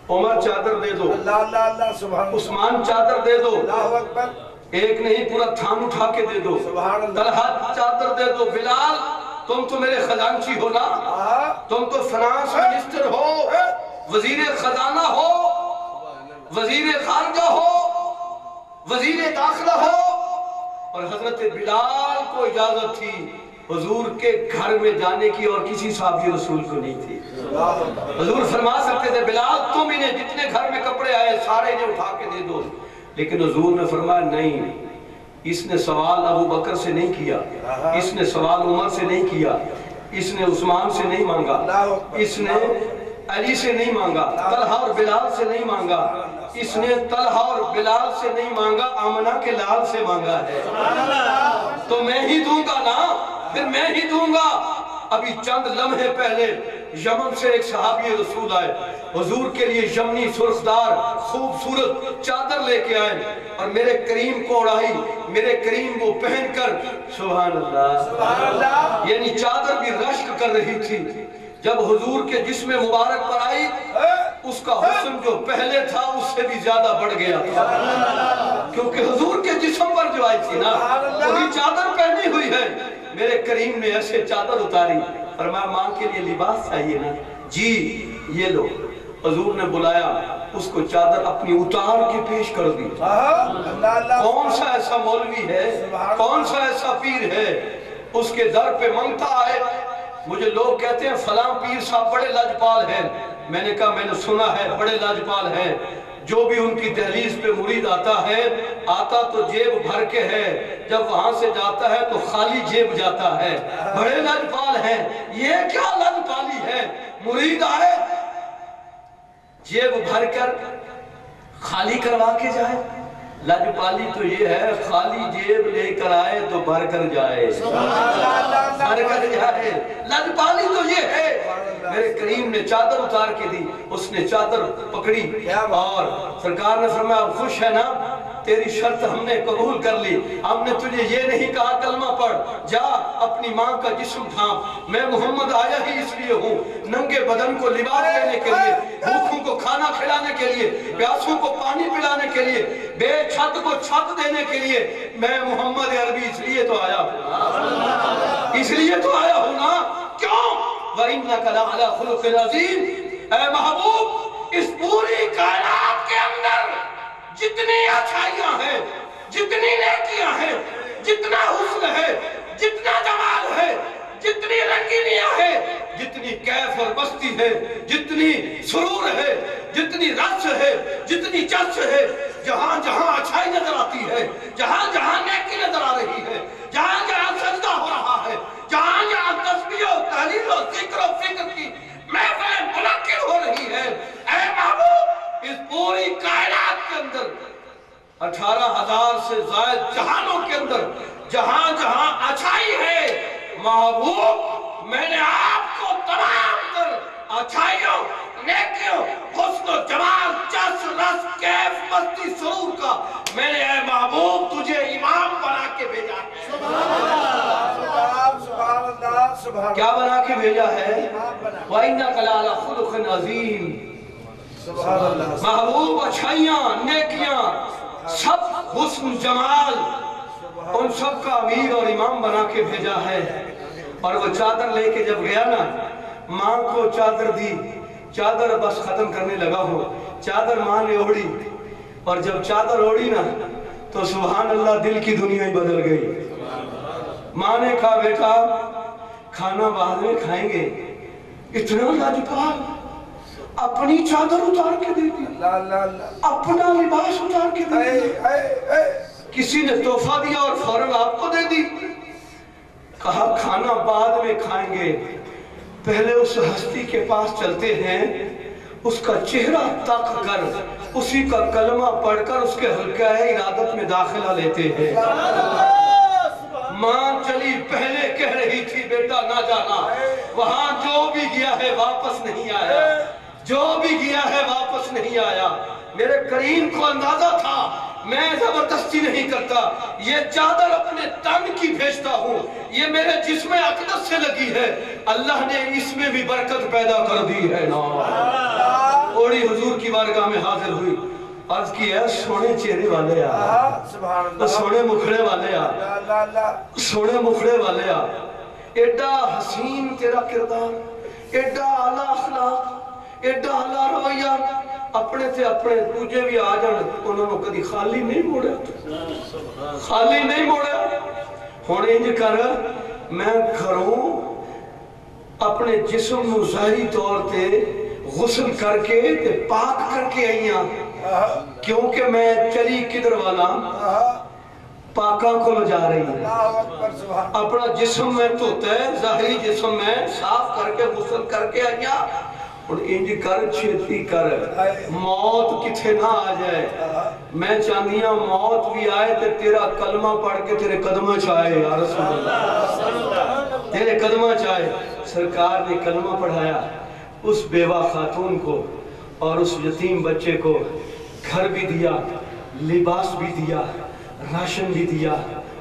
عمر چادر دے دو، عثمان چادر دے دو، ایک نہیں پورا تھان اٹھا کے دے دو، طلحہ چادر دے دو، بلال تم تو میرے خزانچی ہو نا، تم تو فنانس منسٹر ہو، وزیر خزانہ ہو، وزیر خارجہ ہو، وزیر داخلہ ہو۔ اور حضرت بلال کو اجازت تھی حضور کے گھر میں جانے کی اور کسی صحابی رسول کو نہیں تھی۔ حضور فرما سکتے تھے بلال تم انہیں جتنے گھر میں کپڑے آئے سارے انہیں اٹھا کے دے دو، لیکن حضور نے فرمایا نہیں، اس نے سوال ابو بکر سے نہیں کیا، اس نے سوال عمر سے نہیں کیا، اس نے عثمان سے نہیں مانگا، اس نے علی سے نہیں مانگا، طلحہ اور بلال سے نہیں مانگا، اس نے طلحہ اور بلال سے نہیں مانگا، آمنہ کے لال سے مانگا ہے۔ تو میں ہی دوں گا نا، پھر میں ہی دوں گا۔ ابھی چند لمحے پہلے یمن سے ایک صحابی رسول آئے، حضور کے لیے یمنی سرخدار خوبصورت چادر لے کے آئے اور میرے کریم کو اڑائی، میرے کریم کو پہن کر سبحان اللہ، یعنی چادر بھی رشک کر رہی تھی۔ جب حضور کے جسم مبارک پر آئی اس کا حسن جو پہلے تھا اس سے بھی زیادہ بڑھ گیا تھا، کیونکہ حضور کے جسم پر جو آئی تھی نا وہی چادر پہنی ہوئی ہے۔ میرے کریم نے ایسے چادر اتاری، فرمایا ماں کے لیے لباس چاہیے نا، جی یہ لو۔ حضور نے بلایا اس کو چادر اپنی اتار کے پیش کر دی۔ کون سا ایسا مولوی ہے، کون سا ایسا پیر ہے اس کے در پہ منگتا آئے؟ مجھے لوگ کہتے ہیں فلاں پیر صاحب بڑے لاجپال ہیں، میں نے کہا میں نے سنا ہے بڑے لاجپال ہیں، جو بھی ان کی دہلیز پہ مرید آتا ہے آتا تو جیب بھر کے ہے، جب وہاں سے جاتا ہے تو خالی جیب جاتا ہے، بڑے لاجپال ہیں۔ یہ کیا لاجپالی ہے؟ مرید آئے جیب بھر کر خالی کروا کے جائے۔ لاجپالی تو یہ ہے خالی جیب لے کر آئے تو بھر کر جائے، بھر کر جائے۔ لاجپالی تو یہ ہے۔ میرے کریم نے چادر اتار کے دی، اس نے چادر پکڑی اور سرکار نے فرمایا اب خوش ہے نا، تیری شرط ہم نے قبول کر لی، ہم نے تجھے یہ نہیں کہا کلمہ پڑھ، جا اپنی ماں کا جسم تھام، میں محمد آیا ہی اس لیے ہوں، ننگے بدن کو لباس دینے کے لیے، بھوکوں کو کھانا کھلانے کے لیے، پیاسوں کو پانی پلانے کے لیے، بے چھت کو چھت دینے کے لیے، میں محمد عربی اس لیے تو آیا ہوں۔ اس لیے تو آیا ہوں نا. کیوں؟ وَإِنَّكَ لَعَلَىٰ خُلُقٍ عَظِيمٍ. اے محبوب، اس پوری کائنات کے اندر جتنی اچھائیاں ہیں، جتنی نیکیاں ہیں، جتنا حسن ہے، جتنا جمال ہے، جتنی رنگینیاں ہے، جتنی کیف اور مستی ہے، جتنی سرور ہے، جتنی رس ہے، جتنی چس ہے، جہاں جہاں اچھائی نظر آتی ہے، جہاں جہاں نیکی نظر آ رہی ہے، جہاں جہاں سجدہ ہو رہا ہے، جہاں جہاں تسبیح و تحلیل و ذکر و فکر کی محفل منعقد ہو رہی ہے، اے محبوب، اس پوری کائنات کے اندر 18,000 سے زائد جہانوں کے اندر جہاں جہاں اچھائی ہے، محبوب میں نے آپ کو تمام تر اچھائیوں، نیکیوں، حسن و جمال، چس، رس، کیف، مستی، سرور کا میں نے اے محبوب تجھے امام بنا کے بھیجا ہے. سبحان اللہ سبحان کیا بنا کے بھیجا ہے؟ وَإِنَّكَ لَعَلَىٰ خُلُقٍ عَظِيمٍ. اللہ. محبوب اچھائیاں، نیکیاں، سب حسن جمال، ان سب کا امیر اور امام بنا کے بھیجا ہے. اور وہ چادر لے کے جب گیا نا، ماں کو چادر دی، چادر بس ختم کرنے لگا ہو، چادر ماں نے اوڑی، اور جب چادر اوڑی نا تو سبحان اللہ دل کی دنیا ہی بدل گئی. ماں نے کہا بیٹا کھانا بعد میں کھائیں گے. اتنا لاجواب، اپنی چادر اتار کے دے دی، اپنا لباس اتار کے دے دی. کسی نے تحفہ دیا اور فوراً آپ کو دے دی. کہا کھانا بعد میں کھائیں گے، پہلے اس ہستی کے پاس چلتے ہیں، اس کا چہرہ تک کر، اسی کا کلمہ پڑھ کر اس کے حلقہ ارادت میں داخلہ لیتے ہیں. ماں چلی، پہلے کہہ رہی تھی بیٹا نہ جانا، وہاں جو بھی گیا ہے واپس نہیں آیا، جو بھی گیا ہے واپس نہیں آیا. میرے کریم کو اندازہ تھا میں زبردستی نہیں کرتا، یہ چادر اپنے تن کی بھیجتا ہوں، یہ میرے جسم اقدس سے لگی ہے، اللہ نے اس میں بھی برکت پیدا کر دی ہے نا. اوڑی حضور کی بارگاہ میں حاضر ہوئی، عرض کی ہے سونے چہرے والے آ، سونے مکھڑے والے آ، سونے مکھڑے والے آ. ایڈا حسین تیرا کردار، ایڈا اعلیٰ اخلاق، ایڈا اعلیٰ رویہ، اپنے سے اپنے تجھے بھی آ جان انہوں نے کدی خالی نہیں موڑا، خالی نہیں موڑا. ہن انج کر میں گھروں اپنے جسم نو ظاہری طور تے غسل کر کے تے پاک کر کے آئی ہاں، کیونکہ میں چلی کدھر والا پاکاں کو لے جا رہی ہے. اپنا جسم میں دھوتا ہے، ظاہری جسم میں صاف کر کے غسل کر کے آئی ہاں. اور انج کر چھتی کر، موت کتھے نہ آ جائے. میں چاندیاں موت بھی آئے تے تیرا کلمہ پڑھ کے تیرے قدمہ چاہے یا رسول اللہ، تیرے قدمہ چاہے. سرکار نے کلمہ پڑھایا اس بیوہ خاتون کو اور اس یتیم بچے کو، گھر بھی دیا، لباس بھی دیا، راشن بھی دیا،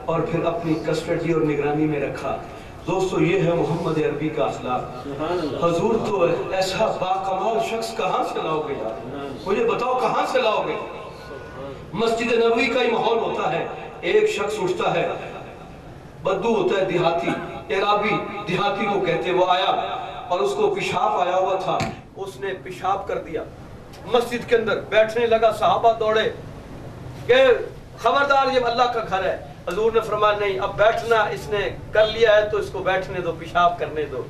اور پھر اپنی کسٹڈی اور نگرانی میں رکھا. دوستو یہ ہے محمد عربی کا اخلاق. حضور تو ایسا باکمال شخص کہاں سے لاؤ گے یار؟ مجھے بتاؤ کہاں سے لاؤ گے؟ مسجد نبوی کا ہی ماحول ہوتا ہے، ایک شخص اٹھتا ہے، بدو ہوتا ہے، دیہاتی، عرابی دیہاتی کو کہتے. وہ آیا اور اس کو پیشاب آیا ہوا تھا، اس نے پیشاب کر دیا مسجد کے اندر. بیٹھنے لگا، صحابہ دوڑے کہ خبردار یہ اللہ کا گھر ہے. حضور نے فرمایا نہیں، اب بیٹھنا اس نے کر لیا ہے تو اس کو بیٹھنے دو، پیشاب کرنے دو.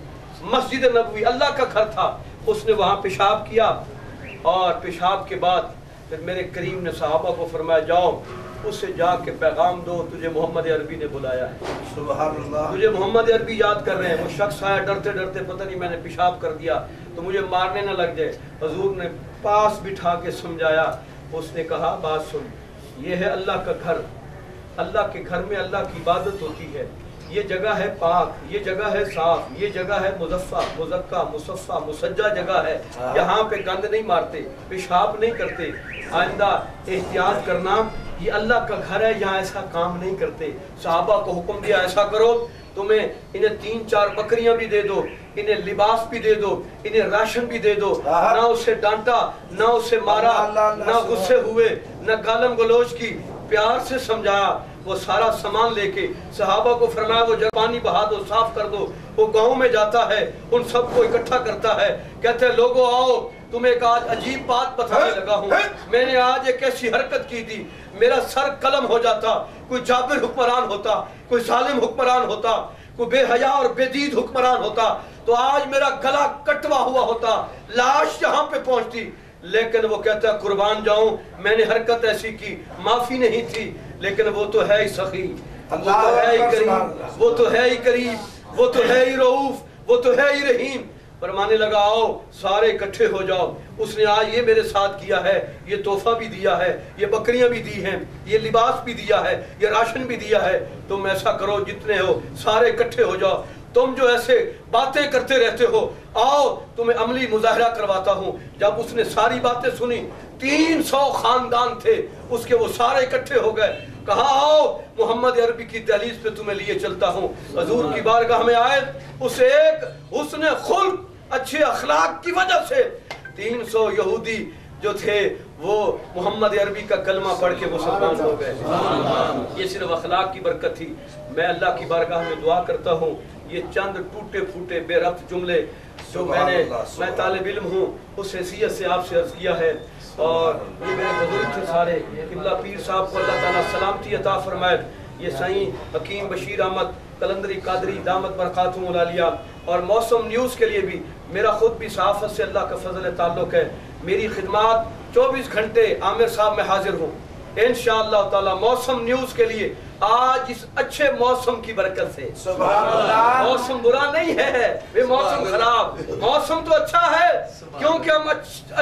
مسجد نبوی اللہ کا گھر تھا، اس نے وہاں پیشاب کیا، اور پیشاب کے بعد پھر میرے کریم نے صحابہ کو فرمایا جاؤ اس سے جا کے پیغام دو تجھے محمد عربی نے بلایا ہے. سبحان اللہ. مجھے محمد عربی یاد کر رہے ہیں. وہ شخص آیا ڈرتے ڈرتے، پتہ نہیں میں نے پیشاب کر دیا تو مجھے مارنے نہ لگ جائے. حضور نے پاس بٹھا کے سمجھایا. اس نے کہا بات سن، یہ ہے اللہ کا گھر، اللہ کے گھر میں اللہ کی عبادت ہوتی ہے. یہ جگہ ہے پاک، یہ جگہ ہے صاف، یہ جگہ ہے مزفہ، مزکہ، مصفہ، مسجہ جگہ ہے. یہاں پہ گند نہیں مارتے، پیشاب نہیں کرتے. آئندہ احتیاط کرنا، یہ اللہ کا گھر ہے، یہاں ایسا کام نہیں کرتے. صحابہ کو حکم دیا ایسا کرو، تمہیں انہیں 3-4 بکریاں بھی دے دو، انہیں لباس بھی دے دو، انہیں راشن بھی دے دو. نہ اسے ڈانٹا، نہ اسے مارا، نہ غصے ہوئے، نہ گالم گلوچ کی، پیار سے سمجھایا. وہ سارا سامان لے کے صحابہ کو فرمایا وہ پانی بہا دو، صاف کر دو. وہ گاؤں میں جاتا ہے، ان سب کو اکٹھا کرتا ہے، کہتے ہیں لوگوں آؤ، تمہیں ایک آج عجیب بات بتانے لگا ہوں. میں نے آج ایک ایسی حرکت کی تھی، میرا سر قلم ہو جاتا، کوئی جابر حکمران ہوتا، کوئی ظالم حکمران ہوتا، کوئی بے حیا اور بے دید حکمران ہوتا، تو آج میرا گلا کٹوا ہوا ہوتا، لاش یہاں پہ پہنچتی. لیکن وہ کہتا ہے قربان جاؤں، میں نے حرکت ایسی کی، معافی نہیں تھی، لیکن وہ تو ہے ہی سخی، وہ تو ہے ہی کریم، وہ تو ہے ہی کریم، وہ تو ہے ہی رؤوف، وہ تو ہے ہی رحیم. فرمانے لگا آؤ سارے اکٹھے ہو جاؤ. اس نے آج یہ میرے ساتھ کیا ہے، یہ تحفہ بھی دیا ہے، یہ بکریاں بھی دی ہیں، یہ لباس بھی دیا ہے، یہ راشن بھی دیا ہے. تم ایسا کرو جتنے ہو سارے اکٹھے ہو جاؤ. تم جو ایسے باتیں کرتے رہتے ہو، آؤ تمہیں عملی مظاہرہ کرواتا ہوں. جب اس نے ساری باتیں سنی، 300 خاندان تھے اس کے، وہ سارے اکٹھے ہو گئے. کہا آؤ محمد عربی کی دہلیز پہ تمہیں لیے چلتا ہوں. حضور کی بارگاہ میں آئے، اس ایک حسن خلق، اچھے اخلاق کی وجہ سے 300 یہودی جو تھے وہ محمد عربی کا کلمہ پڑھ کے مسلمان ہو گئے. یہ صرف اخلاق کی برکت تھی. میں اللہ کی بارگاہ میں دعا کرتا ہوں، یہ چند ٹوٹے پھوٹے بے ربط جملے جو میں طالب علم ہوں اس حیثیت سے آپ سے عرض کیا ہے، اور یہ میرے بزرگ تھے سارے. قبلہ پیر صاحب کو اللہ تعالیٰ سلامتی عطا فرمائے. یہ سائیں حکیم بشیر احمد قلندری قادری دامت برکاتہم العالیہ. اور موسم نیوز کے لیے بھی میرا خود بھی صحافت سے اللہ کا فضل تعلق ہے. میری خدمات 24 گھنٹے عامر صاحب میں حاضر ہوں انشاءاللہ تعالی. موسم نیوز کے لیے آج اس اچھے موسم کی برکت سے، سبحان اللہ، موسم برا نہیں ہے، یہ موسم خراب، موسم تو اچھا ہے کیونکہ ہم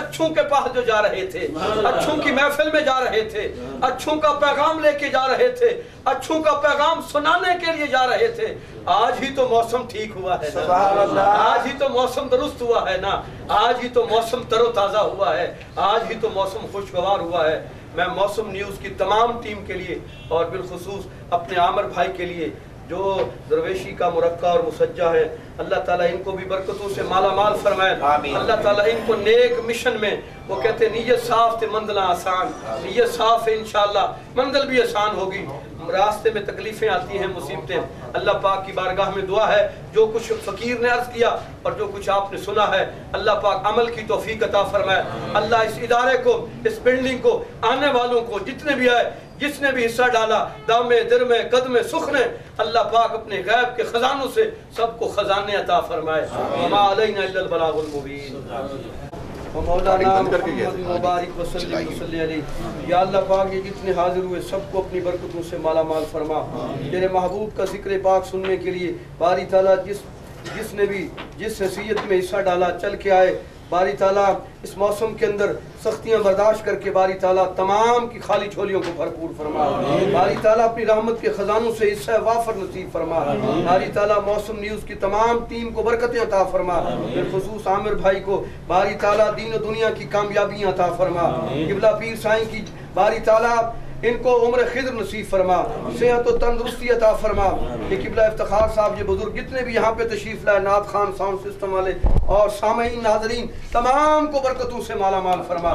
اچھوں کے پاس جو جا رہے تھے، اچھوں کی محفل میں جا رہے تھے، اچھوں کا پیغام لے کے جا رہے تھے، اچھوں کا پیغام سنانے کے لیے جا رہے تھے. آج ہی تو موسم ٹھیک ہوا ہے نا، آج ہی تو موسم درست ہوا ہے نا، آج ہی تو موسم تر و تازہ ہوا ہے، آج ہی تو موسم خوشگوار ہوا ہے. میں موسم نیوز کی تمام ٹیم کے لیے اور بالخصوص اپنے عامر بھائی کے لیے جو درویشی کا مرقع اور مسجع ہے، اللہ تعالیٰ ان کو بھی برکتوں سے مالا مال فرمائے. اللہ تعالیٰ ان کو نیک مشن میں، وہ کہتے ہیں نیت صاف تے منزلہ آسان، نیت صاف ہے انشاءاللہ منزل بھی آسان ہوگی. راستے میں تکلیفیں آتی ہیں، مصیبتیں. اللہ پاک کی بارگاہ میں دعا ہے جو کچھ فقیر نے عرض کیا اور جو کچھ آپ نے سنا ہے، اللہ پاک عمل کی توفیق عطا فرمائے. اللہ اس ادارے کو، اس بلڈنگ کو، آنے والوں کو، جتنے بھی آئے، جس نے بھی حصہ ڈالا، دامے درمے قدمے سخنے، اللہ پاک اپنے غیب کے خزانوں سے سب کو خزانے عطا فرمائے. وما علینا الا البلاغ المبین. مولانا محمد مبارک وسلم وصلی علیہ. یا اللہ پاک یہ جتنے حاضر ہوئے سب کو اپنی برکتوں سے مالا مال فرما. تیرے محبوب کا ذکر پاک سننے کے لیے باری تعالیٰ جس نے بھی جس حیثیت میں حصہ ڈالا چل کے آئے، باری تعالیٰ اس موسم کے اندر سختیاں برداشت کر کے باری تعالیٰ تمام کی خالی جھولیوں کو بھرپور فرما. باری تعالیٰ اپنی رحمت کے خزانوں سے حصہ وافر نصیب فرما. باری تعالیٰ موسم نیوز کی تمام ٹیم کو برکتیں عطا فرما. بالخصوص عامر بھائی کو باری تعالیٰ دین و دنیا کی کامیابیاں عطا فرما. قبلہ پیر سائیں کی باری تعالیٰ ان کو عمر خضر نصیب فرما، صحت و تندرستی عطا فرما. یہ قبلہ افتخار صاحب یہ بزرگ جتنے بھی یہاں پہ تشریف لائے، نعت خان، ساؤنڈ سسٹم والے اور سامعین ناظرین تمام کو برکتوں سے مالا مال فرما.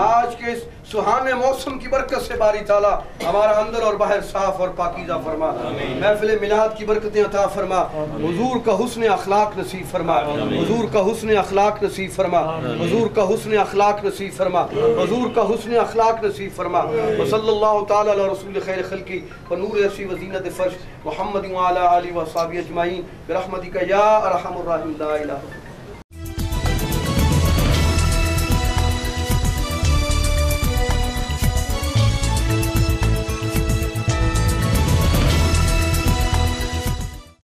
آج کے اس سہانے موسم کی برکت سے باری تعالیٰ ہمارا اندر اور باہر صاف اور پاکیزہ فرما. محفل میلاد کی برکتیں عطا فرما. حضور کا حسن اخلاق نصیب فرما. حضور کا حسن اخلاق نصیب فرما. حضور کا حسن اخلاق نصیب فرما. حضور کا حسن اخلاق نصیب فرما. وصلی اللہ تعالی علی رسول خیر خلقی و نور عرشی و زینت فرش محمد وعلی آلہ و صحابہ اجمعین برحمتک یا ارحم الراحمین. لا الہ